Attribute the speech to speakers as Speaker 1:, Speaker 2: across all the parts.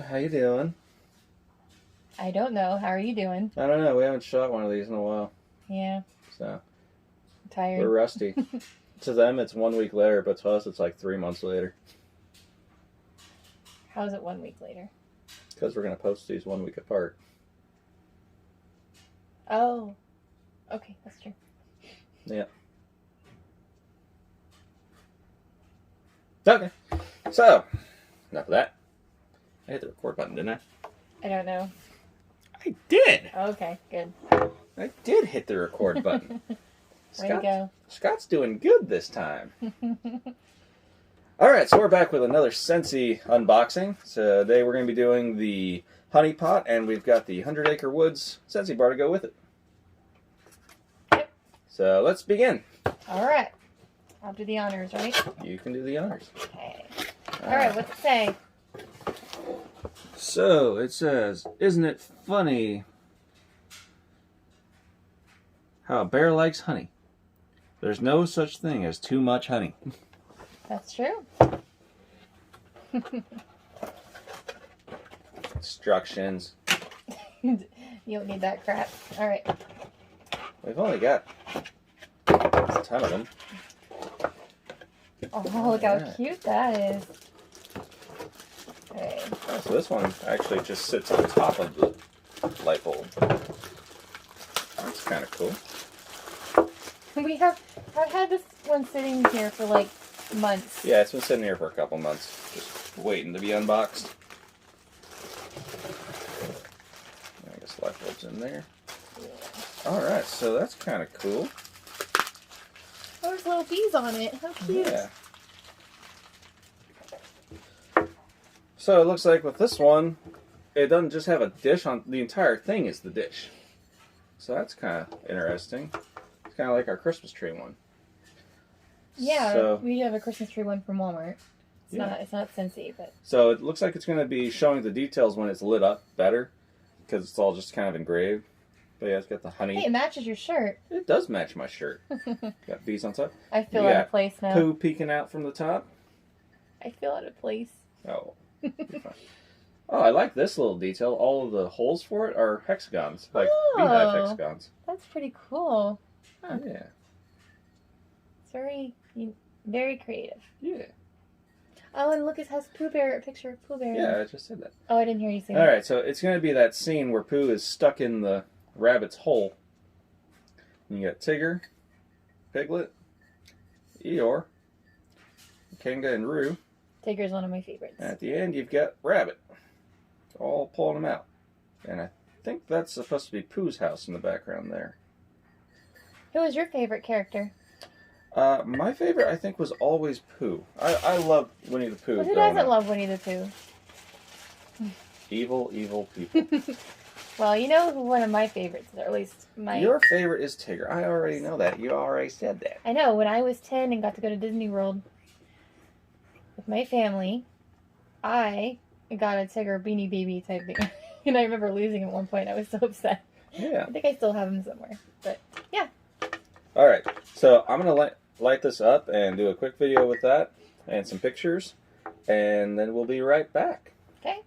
Speaker 1: How you doing?
Speaker 2: I don't know. How are you doing?
Speaker 1: I don't know. We haven't shot one of these in a while.
Speaker 2: Yeah.
Speaker 1: So.
Speaker 2: I'm tired.
Speaker 1: We're rusty. To them, it's 1 week later, but to us, it's like 3 months later.
Speaker 2: How is it 1 week later?
Speaker 1: Because we're going to post these 1 week apart.
Speaker 2: Oh. Okay, that's true.
Speaker 1: Yeah. Okay. So, enough of that. I hit the record button, didn't I?
Speaker 2: I don't know.
Speaker 1: I did!
Speaker 2: Okay, good.
Speaker 1: I did hit the record button.
Speaker 2: Way to go.
Speaker 1: Scott's doing good this time. Alright, so we're back with another Scentsy unboxing. So today we're going to be doing the Hunny Pot, and we've got the 100 Acre Woods Scentsy bar to go with it.
Speaker 2: Yep.
Speaker 1: So let's begin.
Speaker 2: Alright. I'll do the honors, right?
Speaker 1: You can do the honors.
Speaker 2: Okay. Alright, what's it say?
Speaker 1: So it says, "Isn't it funny how a bear likes honey? There's no such thing as too much honey."
Speaker 2: That's true.
Speaker 1: Instructions.
Speaker 2: You don't need that crap. Alright.
Speaker 1: We've only got a ton of them.
Speaker 2: Oh, look how cute that is. Okay.
Speaker 1: Oh, so this one actually just sits on top of the light bulb. That's kind of cool.
Speaker 2: I've had this one sitting here for like months.
Speaker 1: Yeah, it's been sitting here for a couple months, just waiting to be unboxed. I guess light bulb's in there.
Speaker 2: Yeah.
Speaker 1: Alright, so that's kind of cool.
Speaker 2: Oh, there's little bees on it. How cute.
Speaker 1: Yeah. So it looks like with this one, it doesn't just have a dish on, the entire thing is the dish. So that's kind of interesting. It's kind of like our Christmas tree one.
Speaker 2: Yeah,
Speaker 1: so,
Speaker 2: we have a Christmas tree one from Walmart. It's not Scentsy, but...
Speaker 1: So it looks like it's going to be showing the details when it's lit up better, because it's all just kind of engraved. But yeah, it's got the honey.
Speaker 2: Hey, it matches your shirt.
Speaker 1: It does match my shirt. Got bees on top.
Speaker 2: I feel out of place now.
Speaker 1: Poo peeking out from the top.
Speaker 2: I feel out of place.
Speaker 1: Oh. Oh, I like this little detail. All of the holes for it are hexagons, like beehive hexagons.
Speaker 2: That's pretty cool. Huh.
Speaker 1: Yeah.
Speaker 2: It's very creative.
Speaker 1: Yeah.
Speaker 2: Oh, and look, it has a picture of Pooh Bear.
Speaker 1: Yeah, I just said that.
Speaker 2: Oh, I didn't hear you say that.
Speaker 1: Alright, so it's going to be that scene where Pooh is stuck in the rabbit's hole. And you got Tigger, Piglet, Eeyore, Kanga, and Roo.
Speaker 2: Tigger's one of my favorites.
Speaker 1: And at the end, you've got Rabbit. All pulling them out. And I think that's supposed to be Pooh's house in the background there.
Speaker 2: Who was your favorite character?
Speaker 1: My favorite, I think, was always Pooh. I love Winnie the Pooh.
Speaker 2: Well, who doesn't love Winnie the Pooh?
Speaker 1: Evil, evil people.
Speaker 2: Well, you know who one of my favorites is, or at least my...
Speaker 1: Your favorite is Tigger. I already know that. You already said that.
Speaker 2: I know. When I was 10 and got to go to Disney World with my family, I got a Tigger Beanie Baby type thing. And I remember losing him at one point. I was so upset.
Speaker 1: Yeah.
Speaker 2: I think I still have him somewhere. But, yeah.
Speaker 1: Alright, so I'm going to light this up and do a quick video with that and some pictures, and then we'll be right back.
Speaker 2: Okay.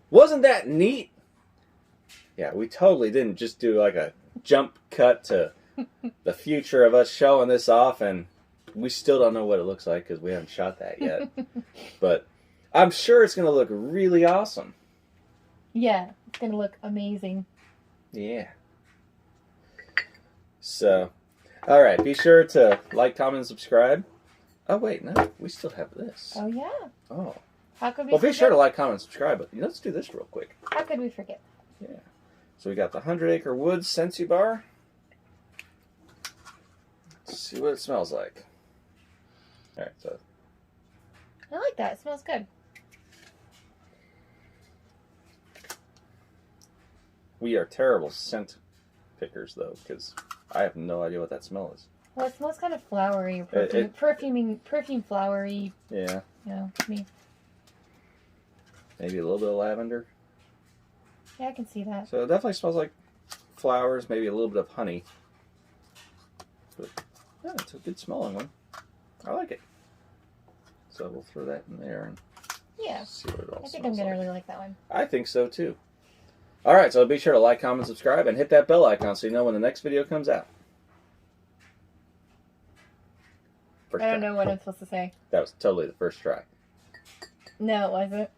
Speaker 1: Wasn't that neat? Yeah, we totally didn't just do like a jump cut to the future of us showing this off, and we still don't know what it looks like because we haven't shot that yet. But I'm sure it's going to look really awesome.
Speaker 2: Yeah, it's going to look amazing.
Speaker 1: Yeah. So, all right, be sure to like, comment, and subscribe. Oh, wait, no, we still have this.
Speaker 2: Oh, yeah.
Speaker 1: Oh.
Speaker 2: How could we
Speaker 1: Well,
Speaker 2: forget?
Speaker 1: be sure to like, comment, and subscribe, but let's do this real quick.
Speaker 2: How could we forget?
Speaker 1: Yeah. So we got the 100 Acre Woods Scentsy Bar. Let's see what it smells like. All right, so
Speaker 2: I like that. It smells good.
Speaker 1: we are terrible scent pickers, though, because I have no idea what that smell is.
Speaker 2: Well, it smells kind of flowery. Perfume flowery.
Speaker 1: Yeah.
Speaker 2: You know, to me.
Speaker 1: Maybe a little bit of lavender.
Speaker 2: Yeah, I can see that.
Speaker 1: So it definitely smells like flowers, maybe a little bit of honey. But yeah, it's a good smelling one. I like it. So we'll throw that in there and
Speaker 2: Yeah.
Speaker 1: see what it all
Speaker 2: I think
Speaker 1: smells
Speaker 2: I'm going to
Speaker 1: like.
Speaker 2: really like that one.
Speaker 1: I think so too. All right, so be sure to like, comment, subscribe, and hit that bell icon so you know when the next video comes out. First
Speaker 2: I don't
Speaker 1: try.
Speaker 2: know what I'm supposed to say.
Speaker 1: That was totally the first try.
Speaker 2: No, it wasn't.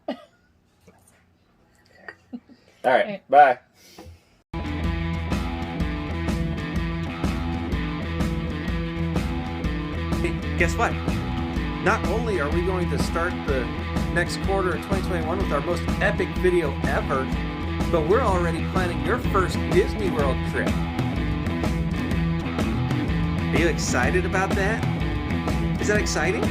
Speaker 1: All right,
Speaker 2: Right.
Speaker 1: bye. Hey, guess what? Not only are we going to start the next quarter of 2021 with our most epic video ever, but we're already planning your first Disney World trip. Are you excited about that? Is that exciting?